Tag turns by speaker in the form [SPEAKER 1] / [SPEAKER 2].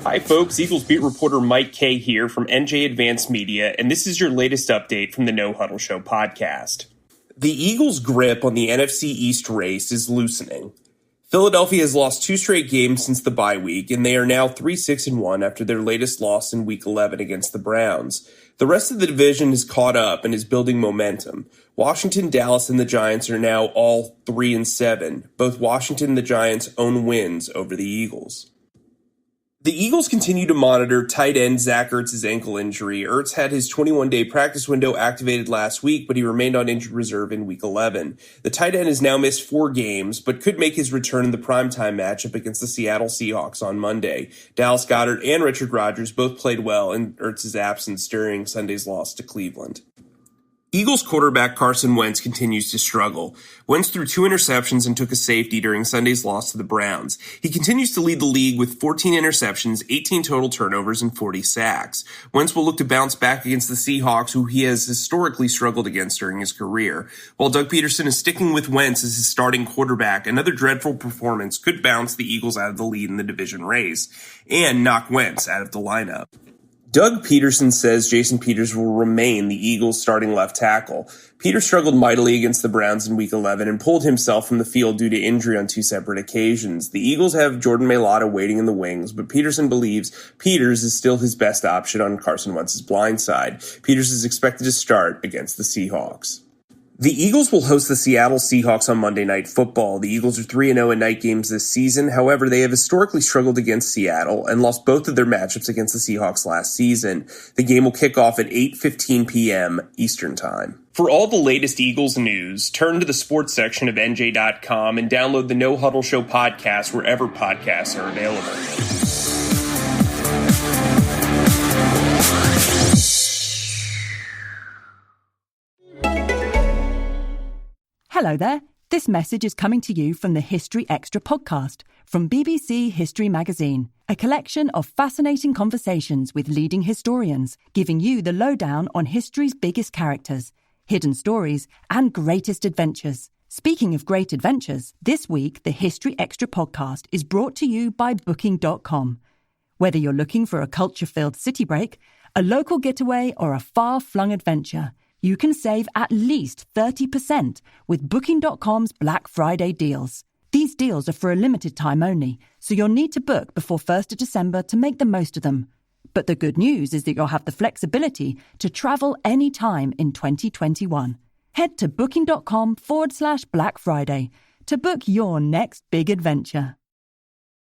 [SPEAKER 1] Hi folks, Eagles beat reporter Mike Kay here from NJ Advanced Media, and this is your latest update from the No Huddle Show podcast. The Eagles' grip on the NFC East race is loosening. Philadelphia has lost 2 straight games since the bye week, and they are now 3-6-1 after their latest loss in Week 11 against the Browns. The rest of the division has caught up and is building momentum. Washington, Dallas, and the Giants are now all 3-7. Both Washington and the Giants own wins over the Eagles. The Eagles continue to monitor tight end Zach Ertz's ankle injury. Ertz had his 21-day practice window activated last week, but he remained on injured reserve in Week 11. The tight end has now missed 4 games, but could make his return in the primetime matchup against the Seattle Seahawks on Monday. Dallas Goddard and Richard Rodgers both played well in Ertz's absence during Sunday's loss to Cleveland. Eagles quarterback Carson Wentz continues to struggle. Wentz threw 2 interceptions and took a safety during Sunday's loss to the Browns. He continues to lead the league with 14 interceptions, 18 total turnovers, and 40 sacks. Wentz will look to bounce back against the Seahawks, who he has historically struggled against during his career. While Doug Peterson is sticking with Wentz as his starting quarterback, another dreadful performance could bounce the Eagles out of the lead in the division race and knock Wentz out of the lineup. Doug Peterson says Jason Peters will remain the Eagles' starting left tackle. Peters struggled mightily against the Browns in Week 11 and pulled himself from the field due to injury on 2 separate occasions. The Eagles have Jordan Mailata waiting in the wings, but Peterson believes Peters is still his best option on Carson Wentz's blind side. Peters is expected to start against the Seahawks. The Eagles will host the Seattle Seahawks on Monday Night Football. The Eagles are 3-0 in night games this season. However, they have historically struggled against Seattle and lost both of their matchups against the Seahawks last season. The game will kick off at 8:15 p.m. Eastern Time. For all the latest Eagles news, turn to the sports section of NJ.com and download the No Huddle Show podcast wherever podcasts are available.
[SPEAKER 2] Hello there. This message is coming to you from the History Extra podcast from BBC History Magazine, a collection of fascinating conversations with leading historians, giving you the lowdown on history's biggest characters, hidden stories, and greatest adventures. Speaking of great adventures, this week the History Extra podcast is brought to you by Booking.com. Whether you're looking for a culture-filled city break, a local getaway, or a far-flung adventure, you can save at least 30% with Booking.com's Black Friday deals. These deals are for a limited time only, so you'll need to book before 1st of December to make the most of them. But the good news is that you'll have the flexibility to travel anytime in 2021. Head to Booking.com/Black Friday to book your next big adventure.